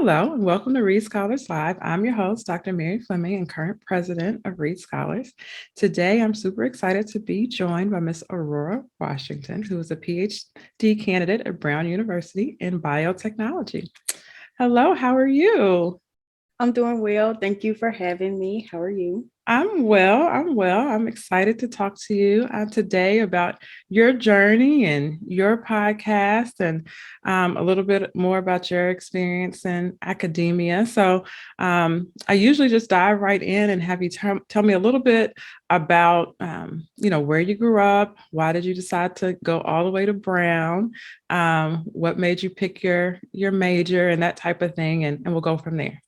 Hello, and welcome to Read Scholars Live. I'm your host, Dr. Mary Fleming, and current president of Read Scholars. Today, I'm super excited to be joined by Miss Aurora Washington, who is a Ph.D. candidate at Brown University in biotechnology. Hello, how are you? I'm doing well. Thank you for having me. How are you? I'm well. I'm well. I'm excited to talk to you today about your journey and your podcast and a little bit more about your experience in academia. I usually just dive right in and have you tell me a little bit about, where you grew up. Why did you decide to go all the way to Brown? What made you pick your major and that type of thing? And we'll go from there.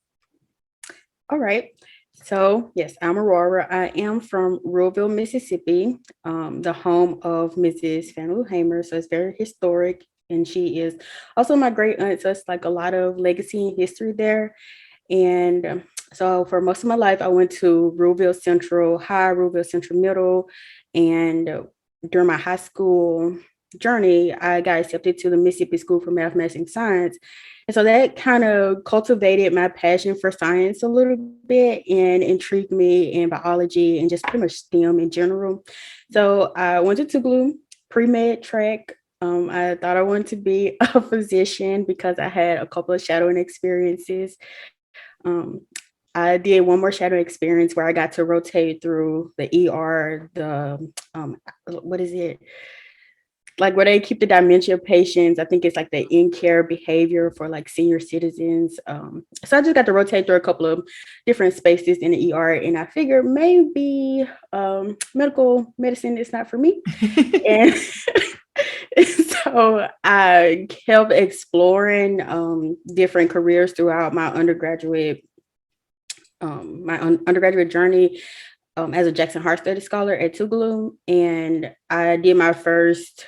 All right. So, yes, I'm Aurora. I am from Ruraville, Mississippi, the home of Mrs. Fannie Lou Hamer. So, it's very historic. And she is also my great aunt. So, it's like a lot of legacy and history there. And so, for most of my life, I went to Ruraville Central High, Ruraville Central Middle. And during my high school journey, I got accepted to the Mississippi School for Mathematics and Science. And so that kind of cultivated my passion for science a little bit and intrigued me in biology and just pretty much STEM in general. So I went to Tougaloo pre-med track. I thought I wanted to be a physician because I had a couple of shadowing experiences. I did one more shadowing experience where I got to rotate through the ER, what is it? Like where they keep the dementia patients. I think it's like the in-care behavior for like senior citizens. So I just got to rotate through a couple of different spaces in the ER, and I figured maybe medical medicine is not for me. And so I kept exploring different careers throughout my undergraduate journey as a Jackson Hart Study Scholar at Tougaloo, and I did my first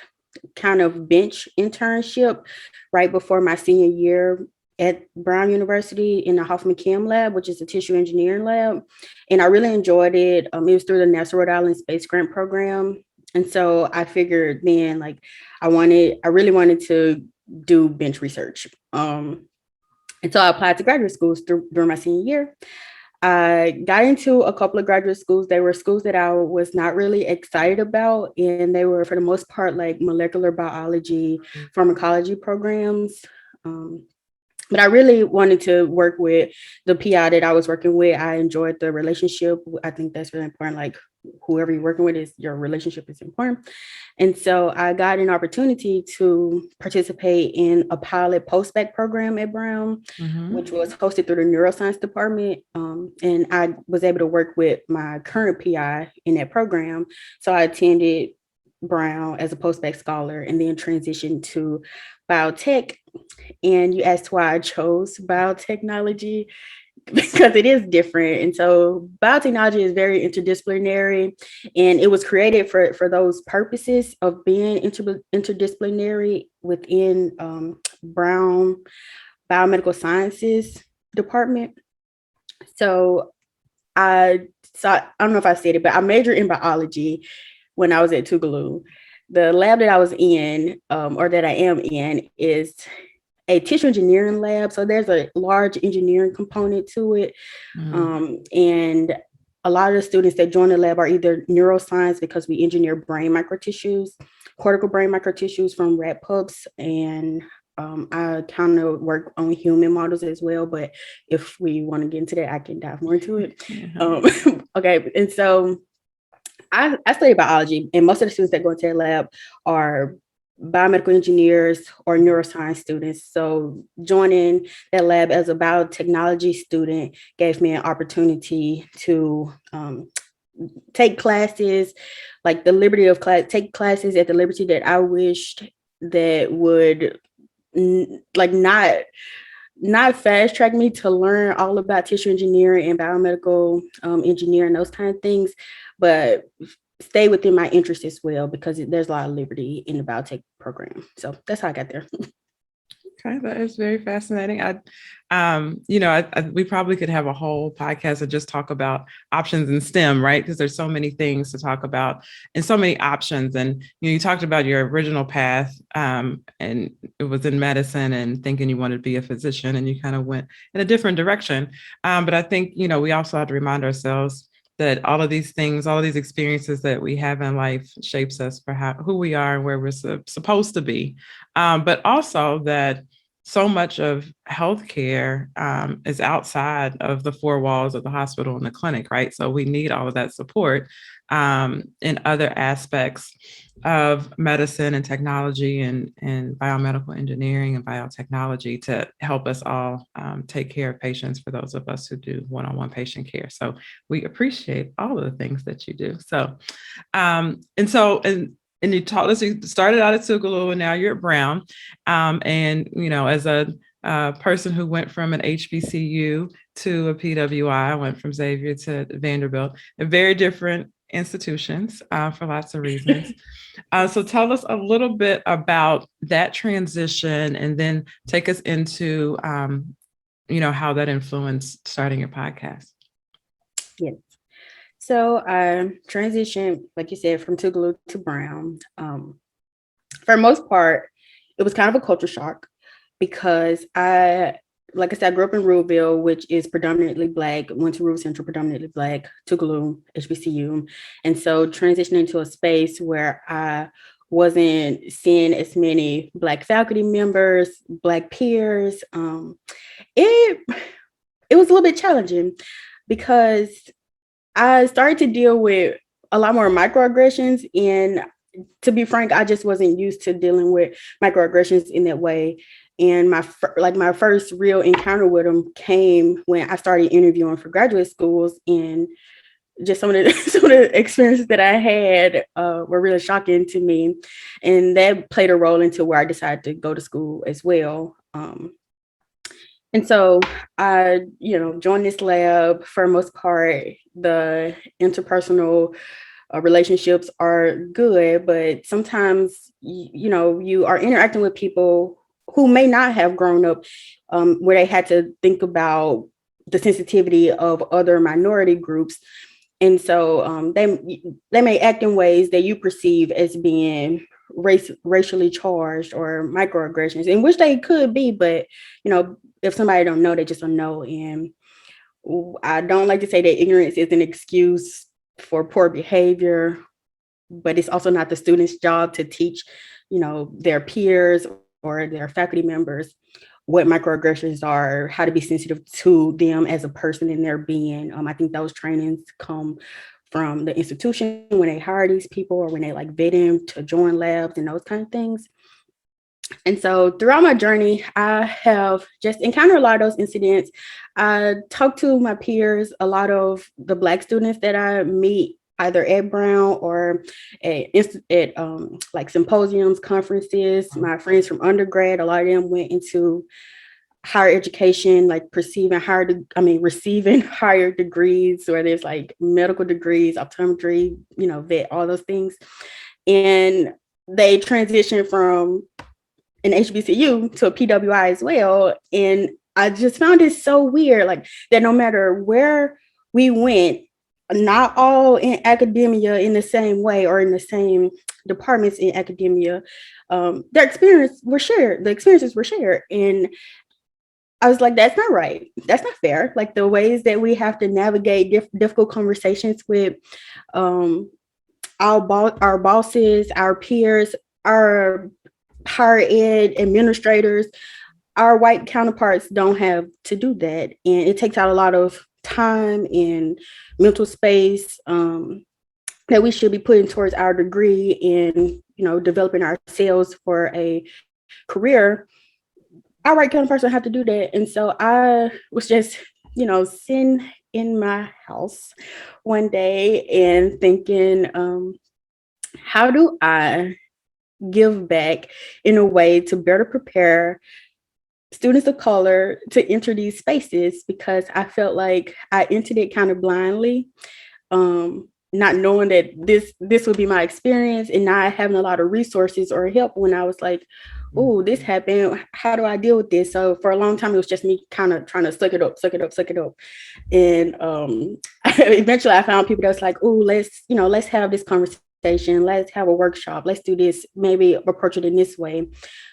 kind of bench internship right before my senior year at Brown University in the Hoffman Chem lab, which is a tissue engineering lab. And I really enjoyed it. It was through the NASA Rhode Island Space Grant Program. And so I figured then like I really wanted to do bench research. And so I applied to graduate schools during my senior year. I got into a couple of graduate schools. They were schools that I was not really excited about, and they were, for the most part, like molecular biology, pharmacology programs. But I really wanted to work with the PI that I was working with. I enjoyed the relationship. I think that's really important. Like whoever you're working with, is your relationship is important. And so I got an opportunity to participate in a pilot post-bac program at Brown, which was hosted through the neuroscience department. And I was able to work with my current PI in that program. So I attended Brown as a post-bac scholar and then transitioned to biotech. And you asked why I chose biotechnology, because it is different. And so biotechnology is very interdisciplinary, and it was created for those purposes of being interdisciplinary within Brown Biomedical Sciences department. So I don't know if I said it, but I majored in biology when I was at Tougaloo. The lab that I was in, or that I am in, is a tissue engineering lab. So there's a large engineering component to it. And a lot of the students that join the lab are either neuroscience, because we engineer brain microtissues, cortical brain microtissues from rat pups. And I kind of work on human models as well. But if we want to get into that, I can dive more into it. Okay. And so I study biology, and most of the students that go into the lab are biomedical engineers or neuroscience students. So joining that lab as a biotechnology student gave me an opportunity to take classes, like the liberty of take classes at the liberty that I wished that would not fast track me to learn all about tissue engineering and biomedical engineering, those kind of things, but stay within my interest as well, because there's a lot of liberty in the biotech program. So that's how I got there. Okay, that is very fascinating. We probably could have a whole podcast and just talk about options in STEM, right? Because there's so many things to talk about and so many options. And you talked about your original path, and it was in medicine and thinking you wanted to be a physician, and you kind of went in a different direction. But I think we also have to remind ourselves that all of these things, all of these experiences that we have in life shapes us for who we are and where we're supposed to be. But also that so much of healthcare is outside of the four walls of the hospital and the clinic, right? So we need all of that support in other aspects of medicine and technology and biomedical engineering and biotechnology to help us all take care of patients for those of us who do one-on-one patient care. So we appreciate all of the things that you do. And you taught us, you started out at Tougaloo and now you're at Brown. As a person who went from an HBCU to a PWI, I went from Xavier to Vanderbilt, very different institutions for lots of reasons. So tell us a little bit about that transition and then take us into, how that influenced starting your podcast. Yes. So I transitioned, like you said, from Tougaloo to Brown. For the most part, it was kind of a culture shock because like I said, I grew up in Ruleville, which is predominantly Black, went to Rural Central, predominantly Black, Tougaloo, HBCU. And so transitioning into a space where I wasn't seeing as many Black faculty members, Black peers, it was a little bit challenging because I started to deal with a lot more microaggressions. And to be frank, I just wasn't used to dealing with microaggressions in that way. And my first real encounter with them came when I started interviewing for graduate schools, and just some of the experiences that I had were really shocking to me, and that played a role into where I decided to go to school as well. And so I, joined this lab. For the most part, the interpersonal relationships are good, but sometimes, you are interacting with people who may not have grown up where they had to think about the sensitivity of other minority groups. And so they may act in ways that you perceive as being racially charged or microaggressions, in which they could be, but if somebody don't know, they just don't know. And I don't like to say that ignorance is an excuse for poor behavior, but it's also not the student's job to teach, their peers or their faculty members what microaggressions are, how to be sensitive to them as a person in their being. I think those trainings come from the institution when they hire these people or when they vet them to join labs and those kind of things. And so throughout my journey, I have just encountered a lot of those incidents. I talked to my peers, a lot of the Black students that I meet either at Brown or at symposiums, conferences. My friends from undergrad, a lot of them went into higher education, receiving higher degrees, where there's medical degrees, optometry, vet, all those things. And they transitioned from an HBCU to a PWI as well. And I just found it so weird, that no matter where we went, not all in academia in the same way or in the same departments in academia, their experiences were shared. And I was like, that's not right. That's not fair. The ways that we have to navigate difficult conversations with our bosses, our peers, our higher ed administrators, our white counterparts don't have to do that. And it takes out a lot of time and mental space that we should be putting towards our degree and, developing ourselves for a career. Our white counterparts don't have to do that. And so I was just, sitting in my house one day and thinking, how do I give back in a way to better prepare students of color to enter these spaces? Because I felt like I entered it kind of blindly, not knowing that this would be my experience and not having a lot of resources or help when I was oh, this happened. How do I deal with this? So for a long time, it was just me kind of trying to suck it up, suck it up, suck it up. And eventually I found people that was like, oh, let's have this conversation. Let's have a workshop. Let's do this, maybe approach it in this way.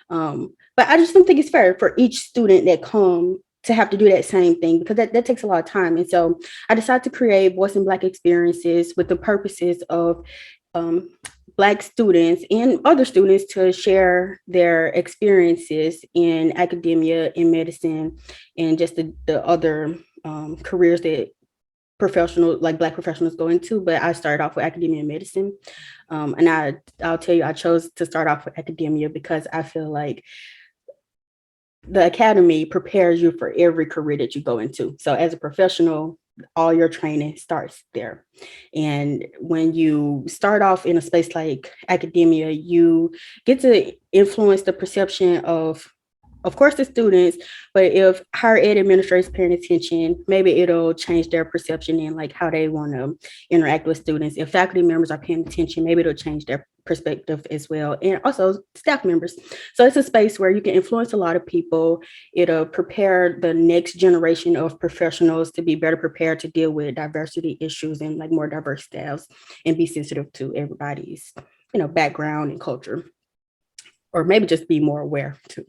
But I just don't think it's fair for each student that come to have to do that same thing, because that takes a lot of time. And so I decided to create Voice in Black Experiences with the purposes of um, Black students and other students to share their experiences in academia, in medicine, and just the other careers that Black professionals go into. But I started off with academia and medicine. And I'll tell you, I chose to start off with academia because I feel like the academy prepares you for every career that you go into. So as a professional, all your training starts there. And when you start off in a space like academia, you get to influence the perception of course, the students, but if higher ed administrators paying attention, maybe it'll change their perception and like how they want to interact with students. If faculty members are paying attention, maybe it'll change their perspective as well, and also staff members. So it's a space where you can influence a lot of people. It'll prepare the next generation of professionals to be better prepared to deal with diversity issues and like more diverse staffs, and be sensitive to everybody's, background and culture, or maybe just be more aware too.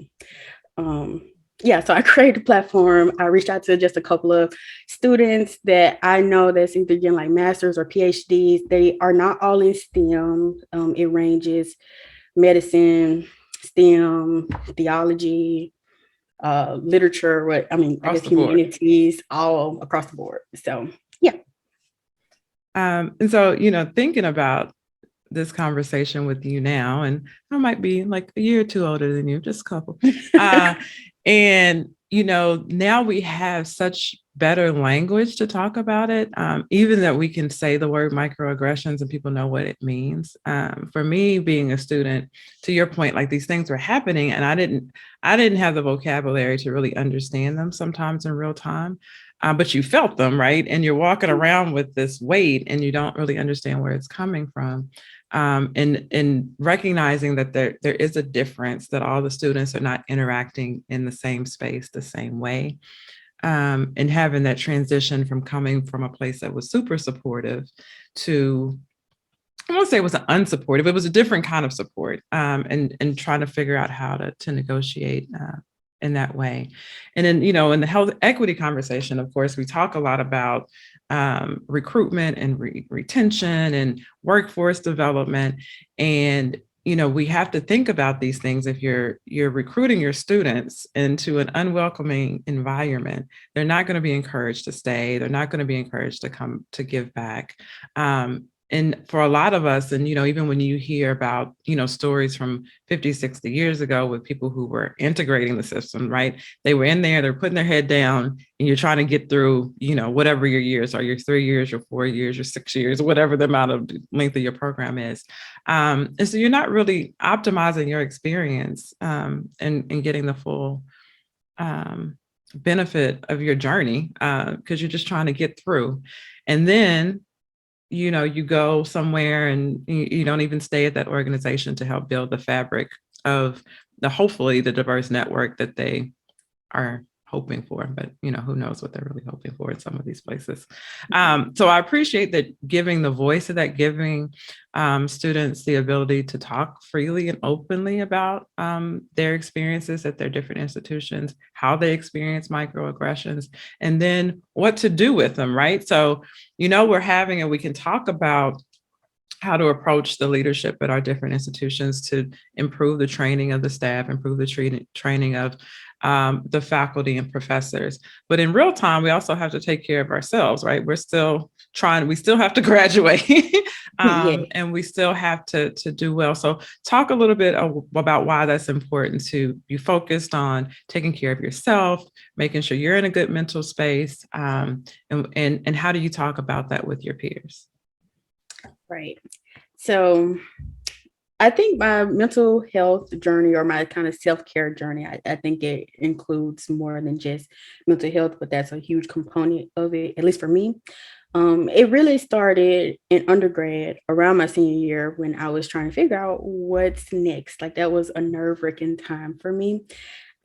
So I created a platform. I reached out to just a couple of students that I know that's either getting like masters or PhDs. They are not all in STEM. It ranges medicine, STEM, theology, literature, I guess humanities, all across the board. So yeah. And so, thinking about this conversation with you now, and I might be like a year or two older than you, just a couple. And, now we have such better language to talk about it, even that we can say the word microaggressions and people know what it means. For me, being a student, to your point, like these things were happening and I didn't have the vocabulary to really understand them sometimes in real time. But you felt them, right? And you're walking around with this weight and you don't really understand where it's coming from. And recognizing that there is a difference, that all the students are not interacting in the same space the same way. And having that transition from coming from a place that was super supportive to, I won't say it was unsupportive, it was a different kind of support, and trying to figure out how to negotiate in that way. And then, in the health equity conversation, of course, we talk a lot about recruitment and retention and workforce development. And, we have to think about these things. If you're recruiting your students into an unwelcoming environment, they're not going to be encouraged to stay. They're not going to be encouraged to come to give back. And for a lot of us, and, even when you hear about, stories from 50, 60 years ago with people who were integrating the system, right? They were in there, they're putting their head down and you're trying to get through, whatever your years are, your 3 years, your 4 years, your 6 years, whatever the amount of length of your program is. And so you're not really optimizing your experience and getting the full benefit of your journey because you're just trying to get through. And then you go somewhere and you don't even stay at that organization to help build the fabric of hopefully the diverse network that they are hoping for, but who knows what they're really hoping for in some of these places. So I appreciate that, giving the voice of that, giving students the ability to talk freely and openly about their experiences at their different institutions, how they experience microaggressions, and then what to do with them, right? So, we're having, and we can talk about how to approach the leadership at our different institutions to improve the training of the staff, improve the training of the faculty and professors. But in real time, we also have to take care of ourselves, right? We still have to graduate and we still have to do well. So talk a little bit about why that's important to be focused on taking care of yourself, making sure you're in a good mental space, and how do you talk about that with your peers? Right. So I think my mental health journey, or my kind of self-care journey, I think it includes more than just mental health, but that's a huge component of it, at least for me. It really started in undergrad around my senior year when I was trying to figure out what's next. Like that was a nerve-wracking time for me.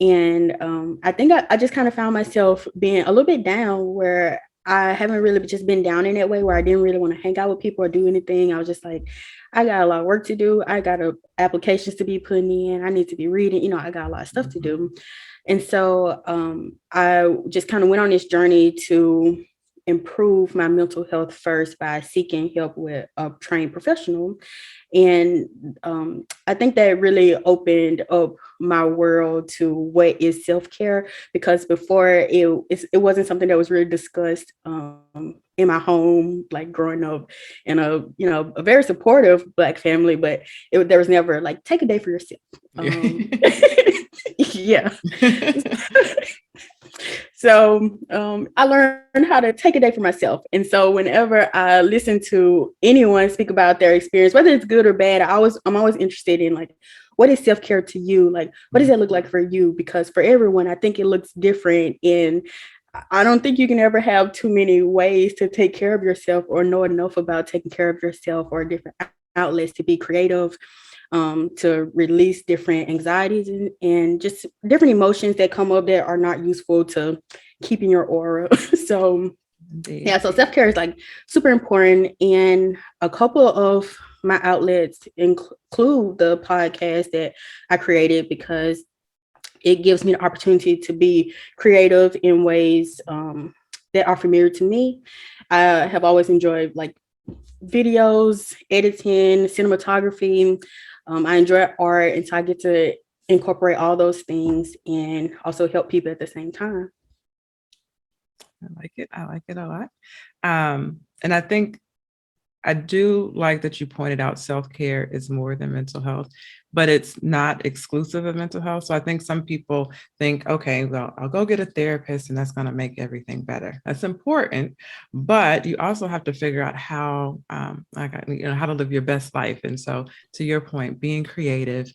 And I think I just kind of found myself being a little bit down where I haven't really just been down in that way where I didn't really want to hang out with people or do anything. I was just like, I got a lot of work to do. I got applications to be putting in. I need to be reading. I got a lot of stuff to do. And so I just kind of went on this journey to improve my mental health first by seeking help with a trained professional. And I think that really opened up my world to what is self-care, because before it wasn't something that was really discussed in my home, like growing up in a very supportive Black family, but there was never like, take a day for yourself. Yeah. So I learned how to take a day for myself. And so whenever I listen to anyone speak about their experience, whether it's good or bad, I'm always interested in like, what is self-care to you? Like, what does that look like for you? Because for everyone, I think it looks different. And I don't think you can ever have too many ways to take care of yourself or know enough about taking care of yourself or different outlets to be creative, to release different anxieties and just different emotions that come up that are not useful to keeping your aura. So Indeed. yeah, so self-care is like super important. And a couple of my outlets include the podcast that I created because it gives me the opportunity to be creative in ways that are familiar to me. I have always enjoyed like videos, editing, cinematography. I enjoy art, and so I get to incorporate all those things and also help people at the same time. I like it. I like it a lot. And I think I do like that you pointed out self-care is more than mental health, but it's not exclusive of mental health. So I think some people think, okay, well, I'll go get a therapist and that's going to make everything better. That's important, but you also have to figure out how, how to live your best life. And so to your point, being creative,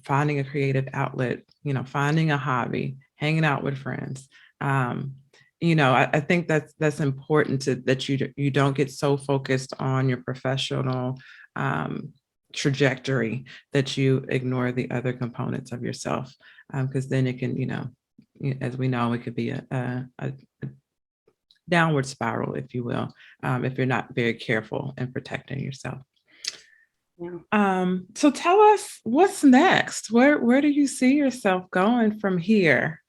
finding a creative outlet, finding a hobby, hanging out with friends. I think that's important that you don't get so focused on your professional trajectory that you ignore the other components of yourself, because then it can, as we know, it could be a downward spiral, if you will, if you're not very careful in protecting yourself. Yeah. So tell us what's next. Where do you see yourself going from here?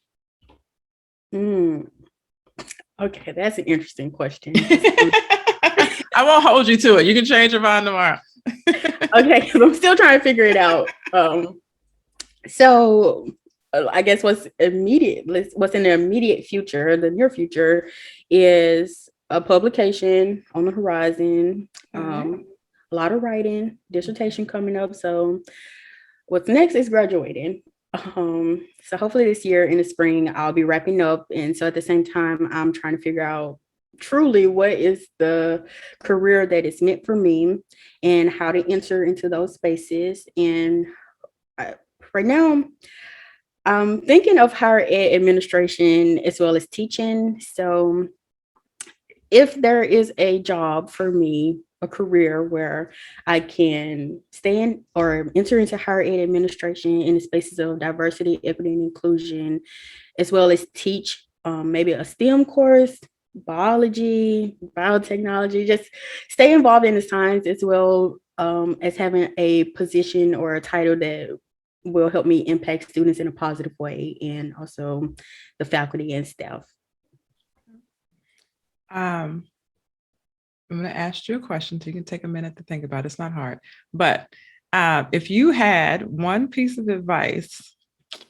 Okay, that's an interesting question. I won't hold you to it. You can change your mind tomorrow. Okay, because I'm still trying to figure it out. So I guess what's in the immediate future, the near future, is a publication on the horizon. A lot of writing, dissertation coming up. So what's next is graduating. So hopefully this year in the spring, I'll be wrapping up. And so at the same time, I'm trying to figure out truly what is the career that is meant for me and how to enter into those spaces. And right now, I'm thinking of higher ed administration as well as teaching. So if there is a job for me, a career where I can stay in or enter into higher ed administration in the spaces of diversity, equity, and inclusion, as well as teach maybe a STEM course, biology, biotechnology, just stay involved in the science as well as having a position or a title that will help me impact students in a positive way, and also the faculty and staff. I'm going to ask you a question so you can take a minute to think about it. It's not hard, but if you had one piece of advice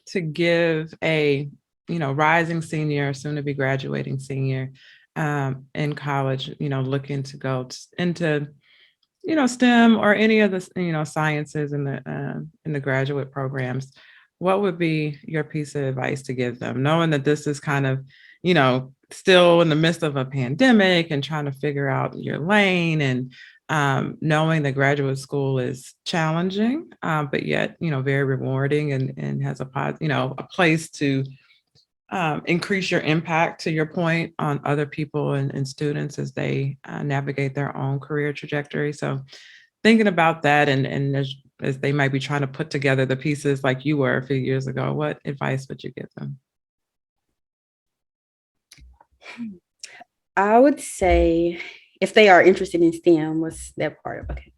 to give a rising senior, soon to be graduating senior in college, looking to go into STEM or any of the sciences in the graduate programs, what would be your piece of advice to give them, knowing that this is kind of still in the midst of a pandemic and trying to figure out your lane, and knowing that graduate school is challenging, but yet very rewarding and has a place to increase your impact, to your point, on other people and students as they navigate their own career trajectory. So thinking about that, and as they might be trying to put together the pieces like you were a few years ago, what advice would you give them? I would say if they are interested in STEM, what's that part of? Okay.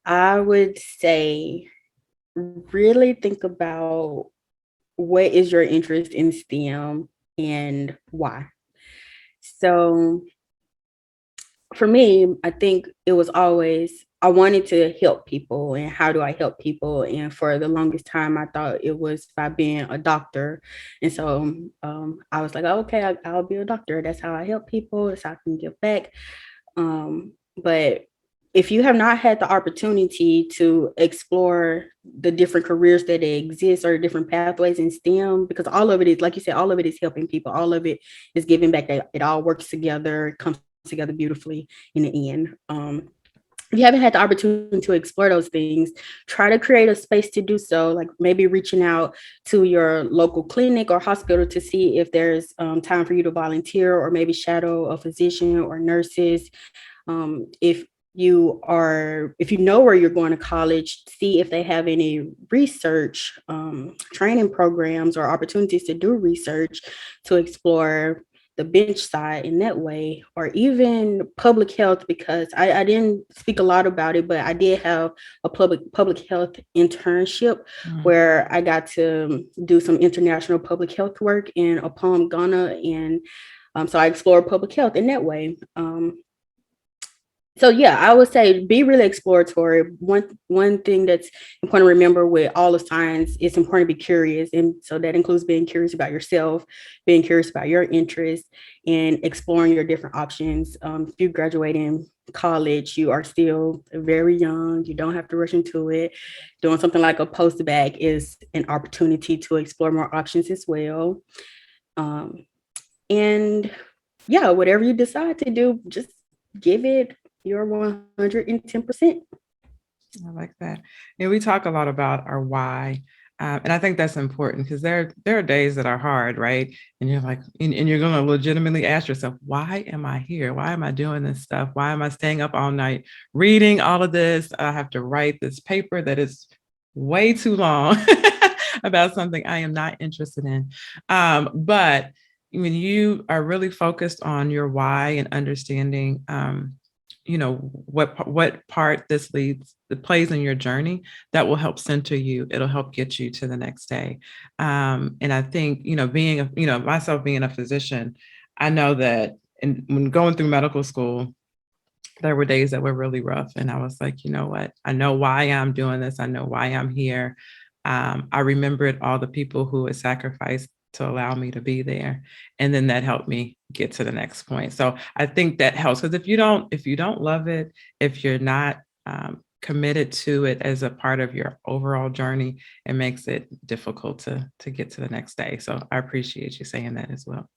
I would say really think about what is your interest in STEM and why. So for me, I think it was always I wanted to help people, and how do I help people? And for the longest time, I thought it was by being a doctor, and so I was like, oh, okay, I'll be a doctor. That's how I help people. That's how I can give back. But if you have not had the opportunity to explore the different careers that exist or different pathways in STEM, because all of it is, like you said, all of it is helping people. All of it is giving back. That it all works together, it comes together beautifully in the end. If you haven't had the opportunity to explore those things, try to create a space to do so, like maybe reaching out to your local clinic or hospital to see if there's time for you to volunteer or maybe shadow a physician or nurses. If you know where you're going to college, see if they have any research training programs or opportunities to do research to explore the bench side in that way, or even public health, because I didn't speak a lot about it, but I did have a public health internship where I got to do some international public health work in Upon Ghana, and so I explored public health in that way. So yeah, I would say be really exploratory. One thing that's important to remember with all of science, it's important to be curious, and so that includes being curious about yourself, being curious about your interests, and exploring your different options. If you graduate in college, you are still very young. You don't have to rush into it. Doing something like a post-bac is an opportunity to explore more options as well. And yeah, whatever you decide to do, just give it your 110%. I like that. We talk a lot about our why. And I think that's important because there are days that are hard, right? And you're like, and you're going to legitimately ask yourself, why am I here? Why am I doing this stuff? Why am I staying up all night reading all of this? I have to write this paper that is way too long about something I am not interested in. But when you are really focused on your why and understanding, what part this plays in your journey, that will help center you. It'll help get you to the next day. And I think, myself being a physician, I know that when going through medical school, there were days that were really rough. And I was like, you know what? I know why I'm doing this. I know why I'm here. I remembered all the people who had sacrificed to allow me to be there. And then that helped me get to the next point. So I think that helps, because if you don't love it, if you're not committed to it as a part of your overall journey, it makes it difficult to get to the next day. So I appreciate you saying that as well.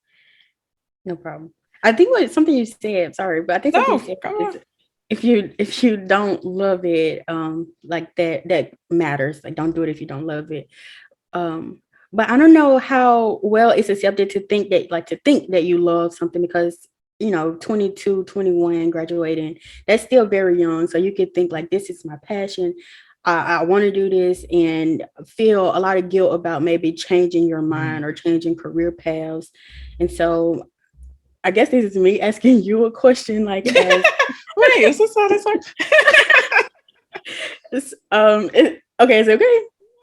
No problem. I think something you said, sorry, but I think something you said is if you don't love it, like that matters. Like, don't do it if you don't love it. But I don't know how well it's accepted to think that you love something, because 22, 21, graduating, that's still very young. So you could think like, this is my passion. I want to do this, and feel a lot of guilt about maybe changing your mind or changing career paths. And so I guess this is me asking you a question, like, as wait, is this how this works? Okay, so okay.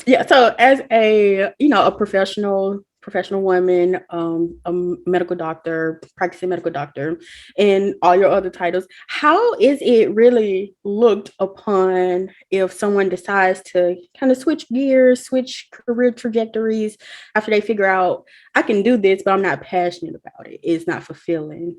Yeah, so as a professional woman, a medical doctor, practicing medical doctor, and all your other titles, how is it really looked upon if someone decides to kind of switch gears, switch career trajectories after they figure out, I can do this, but I'm not passionate about it. It's not fulfilling.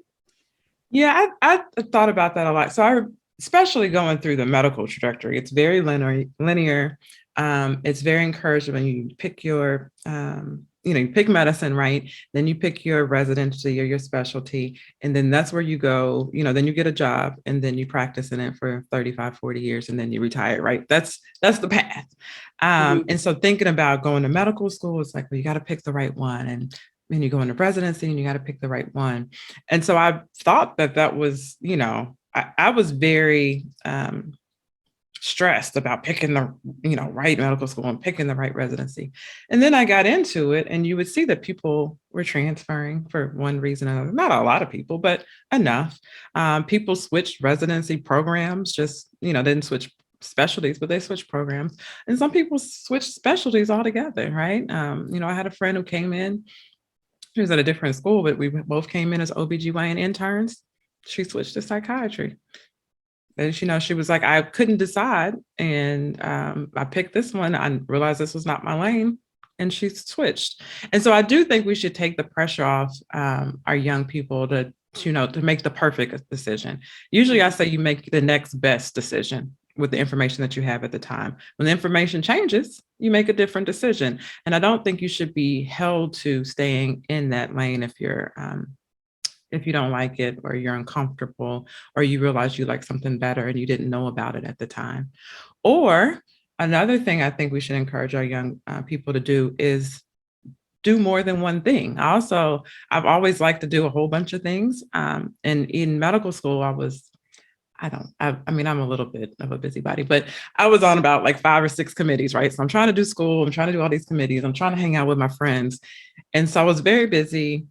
Yeah, I thought about that a lot. So especially going through the medical trajectory, it's very linear. It's very encouraging when you pick you pick medicine, right? Then you pick your residency or your specialty, and then that's where you go, then you get a job, and then you practice in it for 35, 40 years, and then you retire, right? That's the path. And so thinking about going to medical school, it's like, well, you got to pick the right one. And and you go into residency and you got to pick the right one. And so I thought that was, I was very stressed about picking the, right medical school and picking the right residency. And then I got into it, and you would see that people were transferring for one reason or another. Not a lot of people, but enough. People switched residency programs, just, didn't switch specialties, but they switched programs. And some people switched specialties altogether, right? I had a friend who came in, she was at a different school, but we both came in as OBGYN interns. She switched to psychiatry. And she was like, I couldn't decide. And I picked this one. I realized this was not my lane. And she switched. And so I do think we should take the pressure off our young people to make the perfect decision. Usually I say you make the next best decision with the information that you have at the time. When the information changes, you make a different decision. And I don't think you should be held to staying in that lane if you don't like it, or you're uncomfortable, or you realize you like something better and you didn't know about it at the time. Or another thing I think we should encourage our young people to do is do more than one thing. I've always liked to do a whole bunch of things. And in medical school, I'm a little bit of a busybody, but I was on about like 5 or 6 committees, right? So I'm trying to do school, I'm trying to do all these committees, I'm trying to hang out with my friends. And so I was very busy.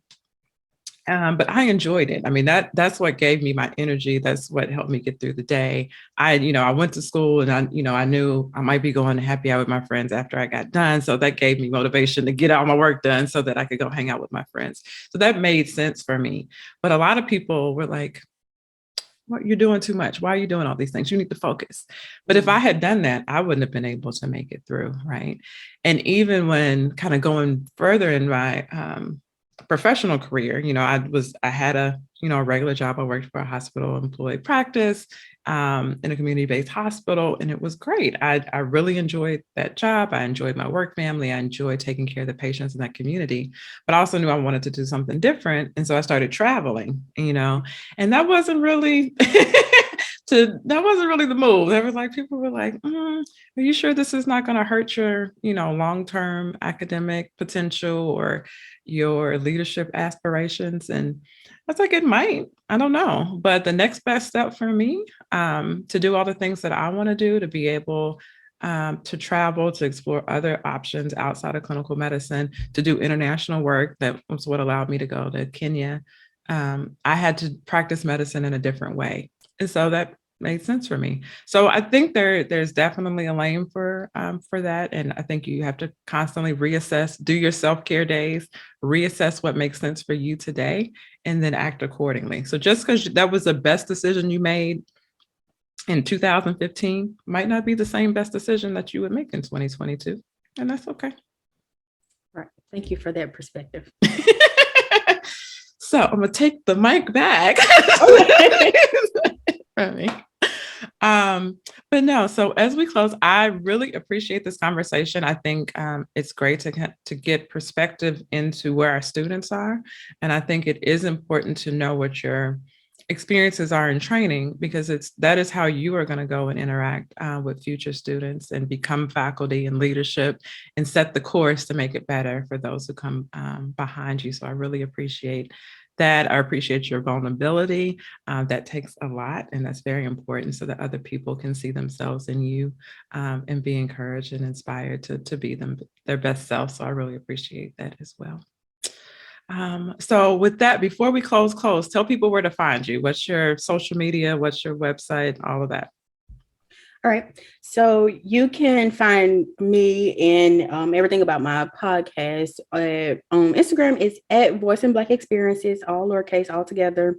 But I enjoyed it. I mean, that's what gave me my energy. That's what helped me get through the day. I went to school, and I knew I might be going to happy hour with my friends after I got done. So that gave me motivation to get all my work done so that I could go hang out with my friends. So that made sense for me. But a lot of people were like, "What, you're doing too much. Why are you doing all these things? You need to focus." But if I had done that, I wouldn't have been able to make it through, right? And even when kind of going further in my professional career, I had a regular job. I worked for a hospital employed practice in a community-based hospital, and it was great. I really enjoyed that job. I enjoyed my work family. I enjoyed taking care of the patients in that community, but I also knew I wanted to do something different. And so I started traveling, and that wasn't really the move. There was like, people were like, are you sure this is not going to hurt your, long-term academic potential or your leadership aspirations? And I was like, it might, I don't know. But the next best step for me, to do all the things that I want to do, to be able to travel, to explore other options outside of clinical medicine, to do international work, that was what allowed me to go to Kenya. I had to practice medicine in a different way. And so that made sense for me. So I think there's definitely a lane for that. And I think you have to constantly reassess, do your self-care days, reassess what makes sense for you today, and then act accordingly. So just because that was the best decision you made in 2015 might not be the same best decision that you would make in 2022. And that's okay. Right. Thank you for that perspective. So I'm gonna take the mic back. But no, so as we close, I really appreciate this conversation. I think it's great to get perspective into where our students are. And I think it is important to know what your experiences are in training, because that is how you are going to go and interact with future students and become faculty and leadership and set the course to make it better for those who come behind you. So I really appreciate that. I appreciate your vulnerability. That takes a lot, and that's very important so that other people can see themselves in you and be encouraged and inspired to be their best self. So I really appreciate that as well. So with that, before we close, tell people where to find you. What's your social media? What's your website? All of that. All right. So you can find me and everything about my podcast on Instagram. Is at Voice and Black Experiences, all lowercase, all together.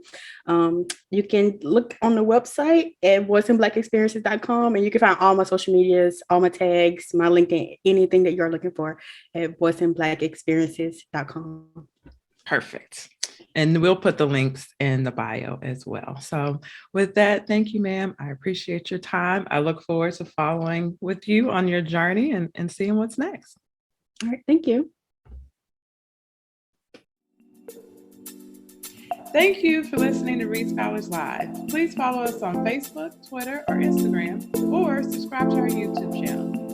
You can look on the website at voiceandblackexperiences.com, and you can find all my social medias, all my tags, my LinkedIn, anything that you're looking for at voiceandblackexperiences.com. Perfect. And we'll put the links in the bio as well. So with that, thank you, ma'am. I appreciate your time. I look forward to following with you on your journey and seeing what's next. All right. Thank you. Thank you for listening to Reed Scholars Live. Please follow us on Facebook, Twitter, or Instagram, or subscribe to our YouTube channel.